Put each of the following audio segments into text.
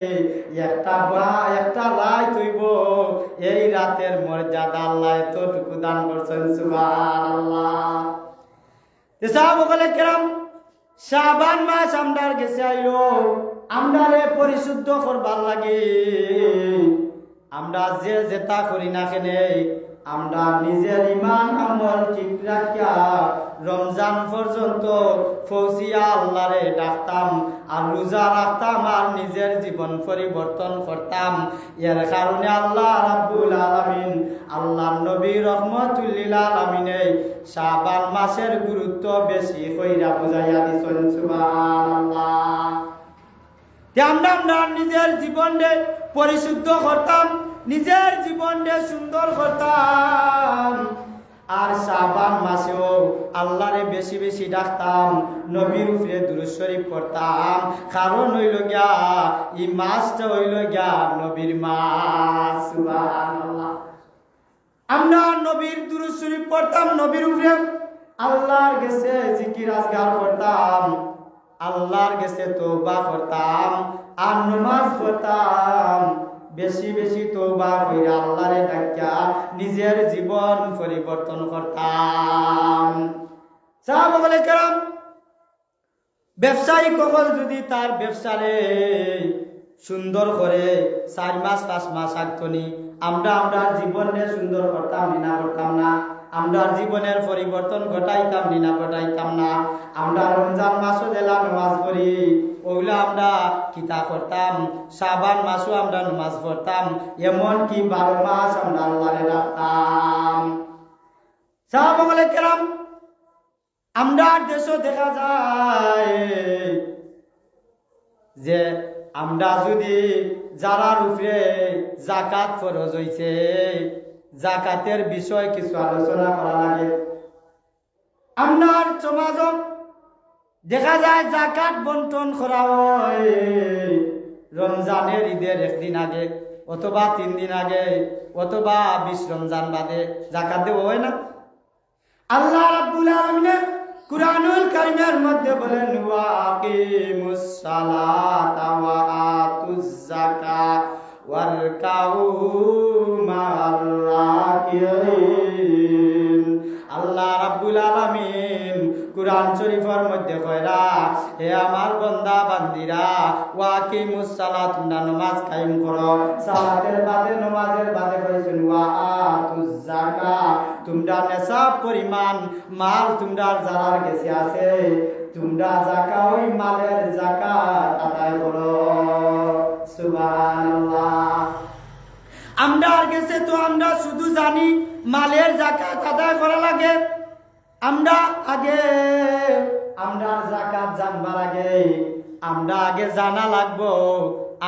একটা রাত হইব, এই রাতের মর্যাদা আল্লাহ এতটুকু দান করছেন। সুবহানাল্লাহ। সাহাবায়ে কেরাম, শাবান মাস আমরার গেছে আইলো, আমরারে পরিশুদ্ধ করবার লাগে আমরা যে যেটা করি না কেনে আমরা নিজের ইমান আমল ঠিক রাখিয়া রমজান পর্যন্ত ফৌজিয়া আল্লাহরে ডাকতাম আর রোজা রাখতাম আর নিজের জীবন পরিবর্তন করতাম। এর কারণে আল্লাহ রাব্বুল আলামিন, আল্লাহর নবী রহমাতুল লিল আলামিনে শাবান মাসের গুরুত্ব বেশি কইরা বুঝাইয়া দিছেন। সুবহানাল্লাহ। আমরা নিজের জীবনে পরিশুদ্ধ করতাম, নিজের জীবনে সুন্দর করতাম আর শাবান মাসেও আল্লাহরে বেশি বেশি ডাকতাম, নবীর উপরে দুরূদ শরীফ পড়তাম। কারণ হইল গিয়া এই মাসটা হইল গিয়া নবীর মাস। সুবহানাল্লাহ। আমরা নবীর দুরূদ শরীফ পড়তাম, নবীর উপরে আল্লাহর কাছে জিকির আজকার করতাম, আল্লাহর কাছে তওবা করতাম আর নামাজ পড়তাম। বেশি বেশি তওবা কইরা আল্লাহরে ডাকিয়া নিজের জীবন পরিবর্তন করতাম। সাহাবায়ে কেরাম, ব্যবসায়ী কবল যদি তার ব্যবসারে সুন্দর করে 4 মাস 5 মাস আগতনি আমরা জীবনে সুন্দর করতাম না করতাম না, আমরা জীবনের পরিবর্তন ঘটাইতাম না ঘটাইতাম না। আমরা রমজান মাসও জেলা নামাজ পড়ি, ওইগুলো আমরা কিতা করতাম, শাবান মাসও আমরা নামাজ পড়তাম, এমন কি 12 মাস আমরা আল্লাহরে ডাকতাম। সাহাবায়ে কেরাম, আমরা দেশও দেখা যায় যে আমরা যদি যারার উপরে যাকাত ফরজ হইছে, যাকাতের বিষয় কিছু আলোচনা করা লাগে। আপনার সমাজ দেখা যায় যাকাত বন্টন করা হয় রমজানের ঈদের একদিন আগে অথবা 3 দিন আগে অথবা 20 রমজান বাদে যাকাত দেওয়া হয় না। আল্লাহ রাব্বুল আলামিন কুরআনুল কারীমের মধ্যে বলেন, ওয়া আকিমুস সালাতা ওয়া আতুজ যাকাত ওয়ারকাউ মা'আর রাকিঈন। আল্লাহ রাব্বুল আলামিন কুরআন শরীফের মধ্যে কয়রা, হে আমার বান্দা বান্দিরা, ওয়া আকিমুস সালাত, তোমরা নামাজ কায়েম করো। সালাতের বাদে নামাজের বাদে কইছেন ওয়া আতুজ যাকাত, তোমরা নেশাব পরিমাণ মাল তোমরা যারার কাছে আছে তোমরা যাকাত ওই মালের যাকাত আদায় করো। সুবহানাল্লাহ। আমরা গেছে তো আমরা শুধু জানি মালের যাকাত আদায় করা লাগে, আমরা আগে আমরা যাকাত জানবার আগে আমরা আগে জানা লাগবো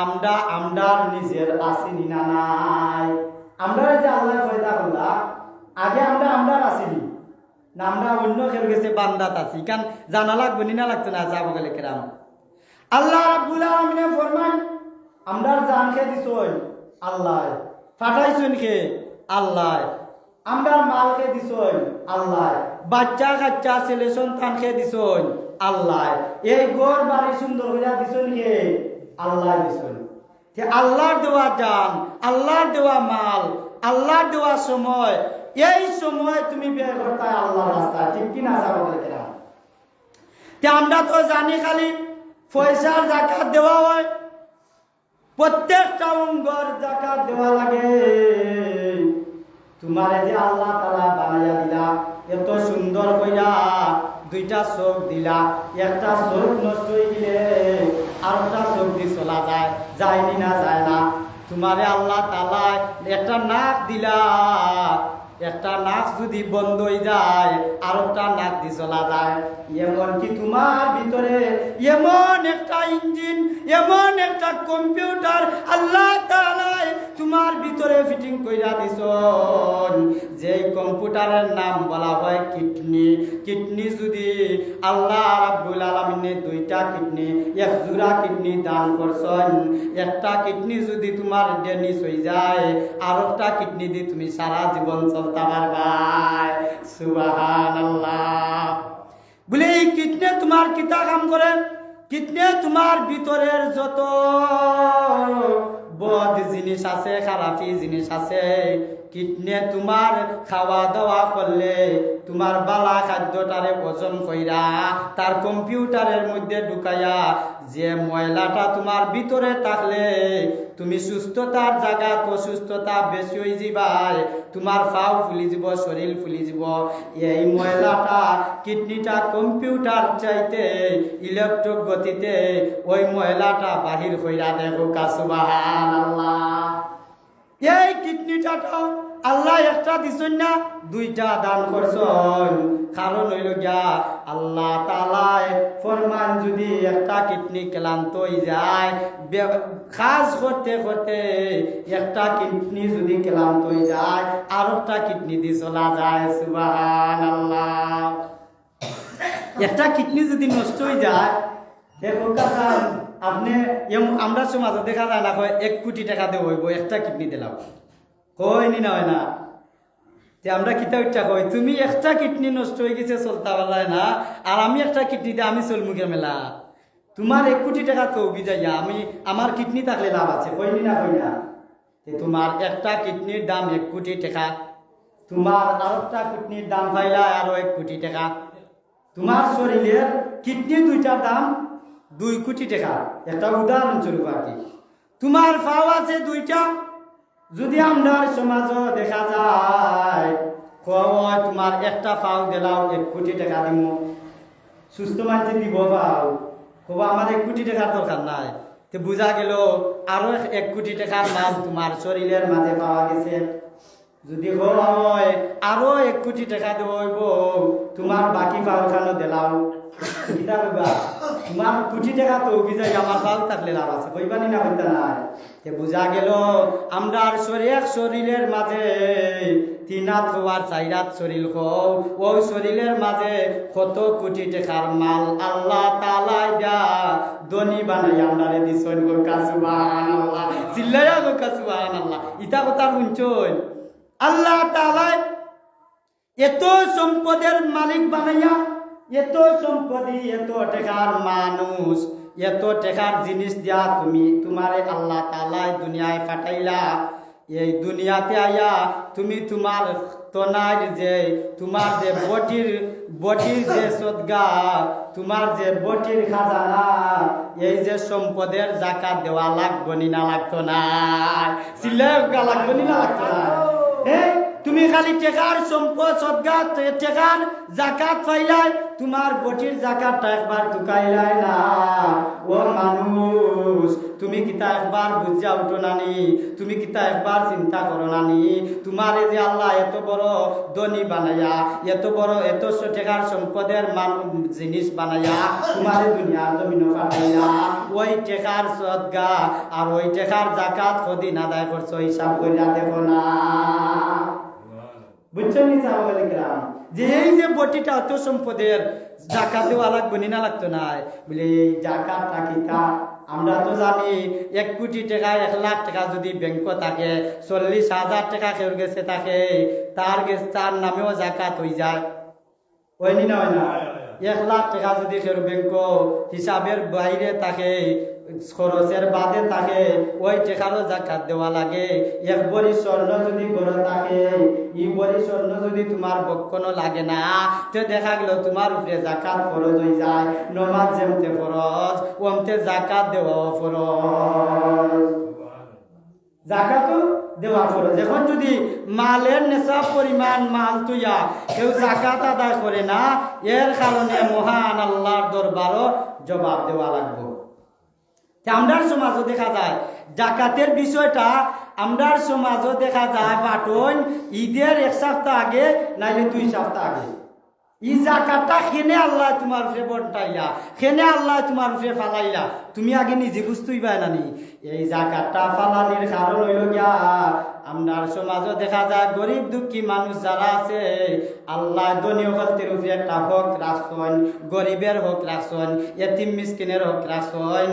আমরা আমরার নিজের আসিনি না নাই। আমরা যে আল্লাহ পয়দা করলাম আগে আমরা আমরার আসিনি না, আমরা অন্য কেউ গেছে বান্দাত আছি, কারণ জানা লাগবে না লাগতো না। সাহাবায়ে কেরাম, আল্লাহ রাব্বুল আলামিন ফরমান, আমরার জান কে দিছই আল্লাহ, ফাটাইছেন কে আল্লাহ, আমরার মাল কে দিছই আল্লাহ, বাচ্চা কাচ্চা ছেলে সন্তান কে দিছই আল্লাহ, এই ঘর বাড়ি সুন্দর করে দিছই কে আল্লাহ দিছই। যে আল্লাহর দেওয়া জান, আল্লাহর দেওয়া মাল, আল্লাহর দেওয়া সময়, এই সময় তুমি বের করতে আল্লাহর রাস্তায়, ঠিক কিনা সাহাবায়ে কেরাম? আমরা তো জানি খালি পয়সার যাকাত দেওয়া হয়, প্রত্যেকটা অঙ্গর যাকাত দেওয়া লাগে। তোমারে যে আল্লাহ তাআলা বানাইয়া দিলা, এত সুন্দর কইরা 2টা চোখ দিলা, একটা চোখ নষ্ট হয়ে গেলে আরেকটা চোখ দিয়ে চলা যায়, যায়নি না যায় না। তোমারে আল্লাহ তাআলা একটা নাক দিলা, একটা নাক যদি বন্ধ হয়ে যায় আরেকটা নাক দিয়ে চলা যায়। এমন কি তোমার ভিতরে এমন একটা ইঞ্জিন, এমন একটা কম্পিউটার আল্লাহ তাআলা তোমার ভিতরে ফিটিং কইরা দিছেন, যে কম্পিউটারের নাম বলা হয় কিডনি। কিডনি যদি আল্লাহ রাব্বুল আলামিন 2টা কিডনি, এক জোড়া কিডনি দান করছেন, একটা কিডনি যদি তোমার ড্যামেজ হয়ে যায় আরেকটা কিডনি দিয়ে তুমি সারা জীবন চলতে পারবা। সুবহানাল্লাহ। বলে এই কিডনি তোমার কিতা কাম করে? কিডনি তোমার ভিতরের যত বদ জিনিস আছে, খারাপি জিনিস আছে, কিডনি তোমার খাওয়া দাওয়া করলে তোমার বালা খাদ্যটারে ওজন কইরা তার কম্পিউটারের মধ্যে ঢুকাইয়া যে ময়লাটা তোমার ভিতরে থাকলে তুমি সুস্থতার জায়গা অসুস্থতা বেশি হয়ে যাবাই, তোমার পাও ফুলি যাব, শরীর ফুলি যাব। এই ময়লাটা কিডনিটা কম্পিউটার চাইতে ইলেকট্রিক গতিতে ওই ময়লাটা বাহির কইরা দেখো। সুবহানাল্লাহ। এই কিডনিটাও আল্লাহ একটা দিছেন না, দুইটা দান করছেন। কারণ হইল গিয়া আল্লাহ তাআলা ফরমান যদি একটা কিডনি ক্লান্ত হয়ে যায়, কাজ করতে করতে একটা কিডনি যদি ক্লান্ত হয়ে যায় আর একটা কিডনি দিয়ে চলা যায়। সুবহানাল্লাহ। একটা কিডনি যদি নষ্ট হয়ে যায়, দেখো কাকা আপনি আমরা সমাজে দেখা যায় না, 1 কোটি টাকা দেব হইব একটা কিডনি দিলাম, কইনি না হয় না। আমরা কিতাব কই তুমি একটা কিডনি নষ্ট হয়ে গেছে চলতে পারলাই না, আর আমি একটা কিডনি দিয়ে আমি চলমুখের মেলা, তোমার 1 কোটি টাকা তো বিজাইয়া আমি আমার কিডনি থাকলে লাভ আছে, কইনি না কই না। তোমার একটা কিডনির দাম 1 কোটি টাকা, তোমার আর একটা কিডনির দাম পাইলা আরো 1 কোটি টাকা, তোমার শরীরের কিডনি দুইটার দাম 2 কোটি টাকা। একটা উদাহরণ স্বরূপ আর কি। তোমার পাও আছে 2টা, যদি আমরা সমাজ দেখা যায় তোমার একটা পাও দিলাও 1 কোটি টাকা দিব, সুস্থ মানুষ দিব পাও, কবা আমার 1 কোটি টাকার দরকার নাই, তো বুঝা গেল আরো 1 কোটি টাকার মাল তোমার শরীরের মাঝে পাওয়া গেছে। যদি হয় আরো 1 কোটি টাকা দেব হইব, তোমার বাকি পাও খানো দিলাও, তোমার কোটি টাকা তো বিজয় আমার পাও থাকলে লাভ আছে, কইবানি না হইতা নাই। বুঝা গেল আমরা শরীরের মাঝে 3 হাত হওয়ার 4 হাত শরীর হও, ওই শরীরের মাঝে কত কোটি টাকার মাল আল্লাহ তাআলা দা ধনী বানাই আমরারে দিছেন। সুবহানাল্লাহ, চিল্লায়া সুবহানাল্লাহ। ইটা কথা শুনছন, আল্লাহ তাআলা এত সম্পদের মালিক বানাইয়া, এত সম্পদি, এত টাকার মানুষ, এত টাকার জিনিস দিয়া তোমারে আল্লাহ তাআলা দুনিয়ায় পাঠাইলা। এই দুনিয়াতে আইয়া তুমি তোমার তনার যে তোমার যে বটির যে সদগা, তোমার যে বটির খাজানা, এই যে সম্পদের জাকাত দেওয়া লাগবনি না লাগতো না, সিলেগা লাগবনি না লাগতো না। তুমি খালি টেকার সম্পদ সদগা টেকার জাকাত পাইলাই, তোমার বটির জাকাতটা একবার ঢুকাইলাই না। ও মানুষ, তুমি কিতা একবার বুঝা উঠো নানি, তুমি কিতা একবার চিন্তা করো নানি, তোমার যে আল্লাহ এত বড় ধনী বানাইয়া, এত বড় এত টেকার সম্পদের জিনিস বানাইয়া তোমার দুনিয়ার জমিন পাঠাইয়া, ওই টেকার সদগা আর ওই টেকার জাকাত কদিন আদায় করছো হিসাব করিয়া দেখো না। বুঝছেন নি সাহাবায়ে যে এই যে বটিটা অত সম্পদের জাকাত দেওয়া লাগবে না লাগতো না, বলে এই জাকাতটা কিতা আমরা তো জানি 1 কোটি টাকা 1 লাখ টাকা যদি ব্যাংক থাকে, 40,000 টাকা কেউ গেছে থাকে, তার নামেও জাকাত হয়ে যায়, হয়নি না হয় না। 1 লাখ টাকা যদি কেউ ব্যাংক হিসাবের বাইরে থাকে, খরচের বাদে থাকে, ওই টাকারও জাকাত দেওয়া লাগে। 1 ভরি স্বর্ণ যদি ঘরে থাকে, এই ভরি স্বর্ণ যদি তোমার বক্ষণ লাগে না, তো দেখা গেল তোমার উপরে জাকাত ফরজ হয়ে যায়। নমাজ যেমতে ফরজ, ওমতে জাকাত দেওয়া ফরজ, জাকাতও দেওয়া ফরজ। এখন যদি মালের নেশাব পরিমাণ মাল তুইয়া কেউ জাকাত আদায় করে না, এর কারণে মহান আল্লাহর দরবারও জবাব দেওয়া লাগবে। আমরার সমাজও দেখা যায় জাকাতের বিষয়টা, আমরার সমাজও দেখা যায় বাটন ঈদের 1 সপ্তাহ আগে নাইলে 2 সপ্তাহ আগে এই জাকাতটা খেনে আল্লাহ তোমার উপরে বন্টাইলা, খেনে আল্লাহ তোমার উপরে ফালাইলা, তুমি আগে নিজে বুঝতেই পায় নানি এই জাকাতটা ফালানির কারণ হইল গিয়া আমরার সমাজও দেখা যায় গরিব দুঃখী মানুষ যারা আছে আল্লাহ ধনী হকলতের উপরে একটা হক রাখছেন, গরিবের হক রাখছেন, এতিম মিসকিনের হক রাখছেন।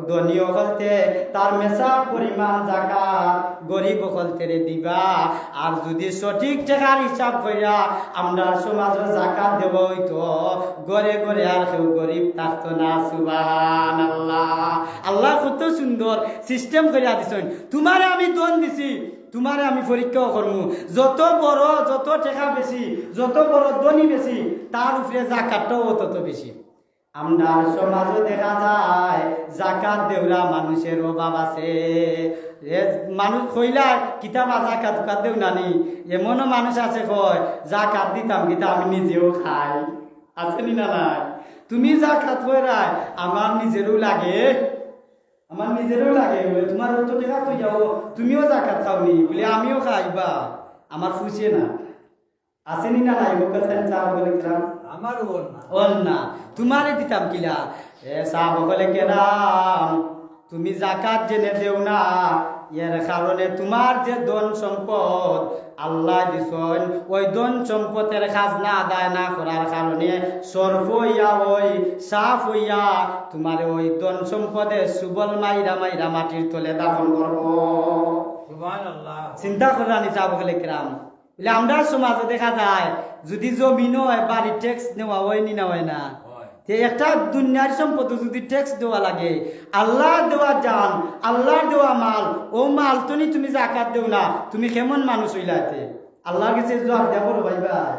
ধনী হকলতে তার মেসা পরিমাণ জাকাত গরিব হকলতেরে দিবা। আর যদি সঠিক টাকার হিসাব কইরা আমরা সমাজে জাকাত দেব হইতো ঘরে ঘরে আর কেউ গরিব থাকতো না। সুবহানাল্লাহ। আল্লাহ কত সুন্দর সিস্টেম করিয়া দিছেন। তোমারে আমি দন দিছি, তোমারে আমি পরীক্ষাও করবো। যত বড়, যত টাকা বেশি, যত বড় ধনী বেশি, তার উপরে জাকাতটাও তত বেশি। আমরা সমাজও দেখা যায় জাকাত দেওরা মানুষের অভাব আছে। মানুষ কইলা কিতাবা জাকাত দেও নানি, এমনও মানুষ আছে কয় জাকাত দিতাম কিতা আমি নিজেও খাই। আছে নি না নাই? তুমি জাকাত কইরাই আমার নিজেরও লাগে, আমার নিজেরও লাগে বলে তোমার অত টাকা তুই যাও তুমিও জাকাত খাওনি বলে আমিও খাইবা, আমার খুশি না। আসেনি না নাই? আমার ওল না তোমারে দিতাম কিলা। সাহাব বলে কেরাম তুমি জাকাত জেনে দেও না, এর কারণে তোমার যে ধন সম্পদ আল্লাহ দিছেন ওই ধন সম্পদের খাজনা আদায় না করার কারণে সর্ব হইয়া ওই সাফ হইয়া তোমার ওই ধন সম্পদে সুবল মাইরা মাইরা মাটির তলে দাফন করব। সুবহানাল্লাহ। চিন্তা করানি সাহাব বলে কেরাম বলে আমরা সমাজে দেখা যায় যদি জমিন হয় বাড়ির ট্যাক্স নেওয়া হয় নি না হয় না? একটা দুনিয়ার সম্পদ যদি ট্যাক্স দেওয়া লাগে, আল্লাহ দেওয়া জান, আল্লাহ দেওয়া মাল, ও মাল তুমি জাকাত দেও না, তুমি কেমন মানুষ হইলাতে? আল্লাহর কাছে জবাব দেব ভাই ভাই।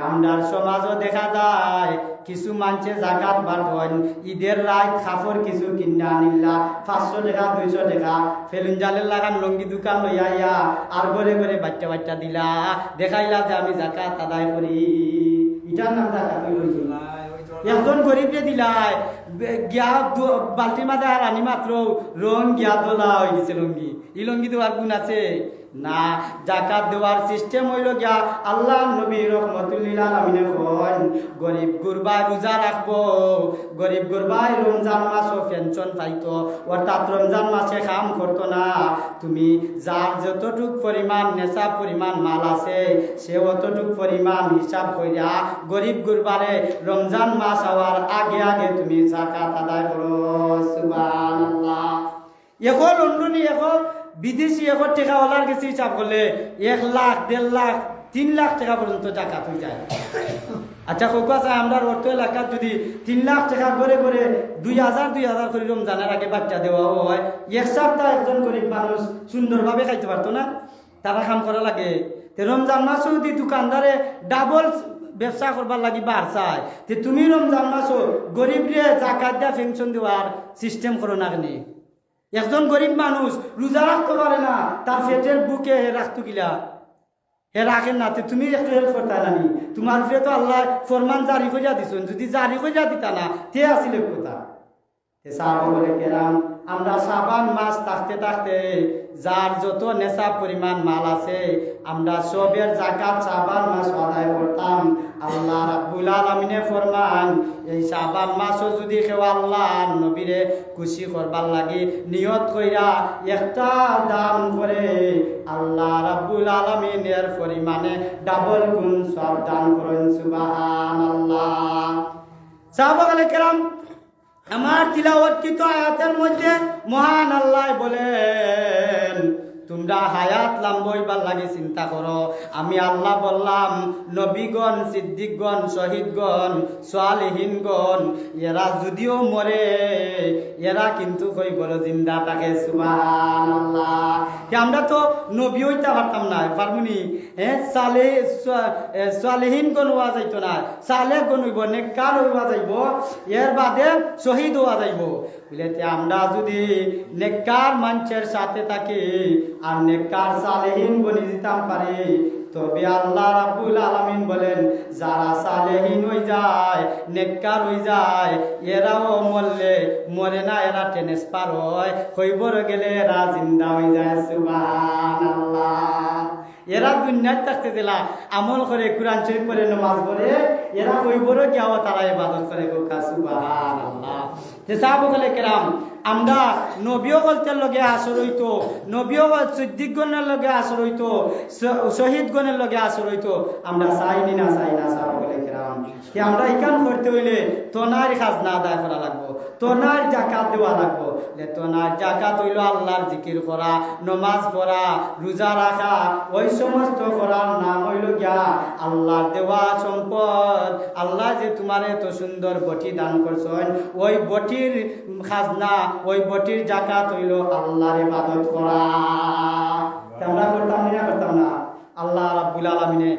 আমরা সমাজও দেখা যায় কিছু মানুষে জাকাত বাড়বেন ঈদের রাত কাপড় কিছু কিনা আনিলা 500 টাকা 200 টাকা ফেলুন জালের লাগান লঙ্গি দোকান লইয়া আর ঘরে ঘরে বাচ্চা বাচ্চা দিলা, দেখাইলা যে আমি জাকাত আদায় করি। এটার নাম জাকাত হইল। একজন গরিবকে দিলাই গিয়া বালতির মাঝে আর আনি মাত্র রং গিয়া দোলা হয়ে গেছে লঙ্গি। এই লঙ্গি দেওয়ার গুণ আছে না? জাকাত দেওয়ার সিস্টেম হইল গিয়া আল্লাহ নবী রহমতুল্লিল আলামিনে কন গরিব গুরবাই রোজা রাখবো, গরিব গুরবাই রমজান মাসও পেনশন পাইতো, অর্থাৎ রমজান মাসে কাম করতো না। তুমি যার যতটুক পরিমাণ নেশা পরিমাণ মাল আছে সে অতটুক পরিমাণ হিসাব কইরা গরিব গুরবারে রমজান মাস হওয়ার আগে আগে তুমি জাকাত আদায় করো। সুবহানাল্লাহ। এখন লন্ডনে এখন বিদেশি এখন টাকাওয়ালার কাছে হিসাব করলে 1 লাখ 1.5 লাখ 3 লাখ টাকা পর্যন্ত জাকাত হয়ে যায়। আচ্ছা কোকা চাই আমরা অর্থ এলাকার যদি 3 লাখ টাকা করে করে 2000 করে রমজানের আগে বাচ্চা দেওয়া হয়, এক সপ্তাহ একজন গরিব মানুষ সুন্দরভাবে খাইতে পারতো না? তারা কাম করা লাগে। রমজান মাসও যদি দোকানদারে ডাবল ব্যবসা করবার লাগি বার চায়, তুমি রমজান মাসও গরিবরে জাকাত দেওয়া পেনশন দেওয়ার সিস্টেম করো না কেন? একজন গরিব মানুষ রোজা রাখতে পারে না, তার পেটের বুকে রাখতো গিলা হে রাখেন না, তুমি একটু হেল্প করতে নানি? তোমার উপরে তো আল্লাহ ফরমান জারি করিয়া দিছেন, যদি জারি করিয়া দিতা না তে আসিলে কথা। আমরা সাবান মাস থাকতে থাকতে যার যত নেশা পরিমাণ মাল আছে আমরা সবের জাকাত সাবান মাস আদায় করতাম। আল্লাহ রাব্বুল আলামিনে ফরমান এই সাবান মাসও যদি কেউ আল্লাহ নবীরে খুশি করবার লাগি নিয়ত কইরা একটা দান করে আল্লাহ রাব্বুল আলামিনের পরিমাণে ডাবল গুণ সব দান করেন। সুবহানাল্লাহ। সাহাবায়ে কেরাম আমার তিলাওয়াতকৃত আয়াতের মধ্যে মহান আল্লাহ বলেন তোমরা হায়াত লম্বাইবার লাগে চিন্তা করো। আমি আল্লাহ বললাম নবীগণ, সিদ্দিকগণ, শহীদগণ, সালেহীনগণ এরা যদিও মরে এরা কিন্তু কই বড় জিন্দা থাকে। সুবহানাল্লাহ। আমরা তো নবী হইতে পারতাম না, পারবনি? সালেহীনগণ হওয়া যাইতো না, সালেহগণ হইব, নেককার হইবা যাইব, এর বাদে শহীদ হওয়া যাইব। বুঝলে আমরা যদি নেককার মানুষের সাথে থাকি আর নেককার সালেহীন বনি দিতাম পারি, তবে আল্লাহ রাব্বুল আলামিন বলেন যারা সালেহীন হয়ে যায়, নেককার হয়ে যায়, এরাও মরলে মরে না, এরা ট্রান্সফার হয়, কইবর গেলে এরা জিন্দা হয়ে যায়। সুবহানাল্লাহ। এরা দুনিয়ায় থাকতে দিলা আমল করে কোরআন শরীফ পড়ে নামাজ পড়ে এরা কইবরও গিয়াও তারা ইবাদত করে গোকা সুবহানাল্লাহ। যে সাহাবায়ে কেরাম আমরা নবীও গলতের লগে আসর হইতো, নবীও সিদ্দিকগণের লগে আসর হইতো, শহীদগণের লগে আসর হইতো, আমরা চাইনি না চাই না সাহাবায়ে কেরাম কি আমরা ইকান করতে হইলে তোনার খাজনা আদায় করা লাগবো, তোনার জাকাত দেওয়া লাগবো। তোনার জাকাত হইল আল্লাহর জিকির করা, নমাজ পড়া, রোজা রাখা, ওই সমস্ত করার নাম হইল গিয়া আল্লাহর দেওয়া সম্পদ। আল্লাহ যে তোমার এত সুন্দর বটি দান করছেন, ওই বটির খাজনা, ওই বটির জাকাত হইল আল্লাহর ইবাদত করা। আমরা করতাম না, আল্লাহ রাব্বুল আলামিনে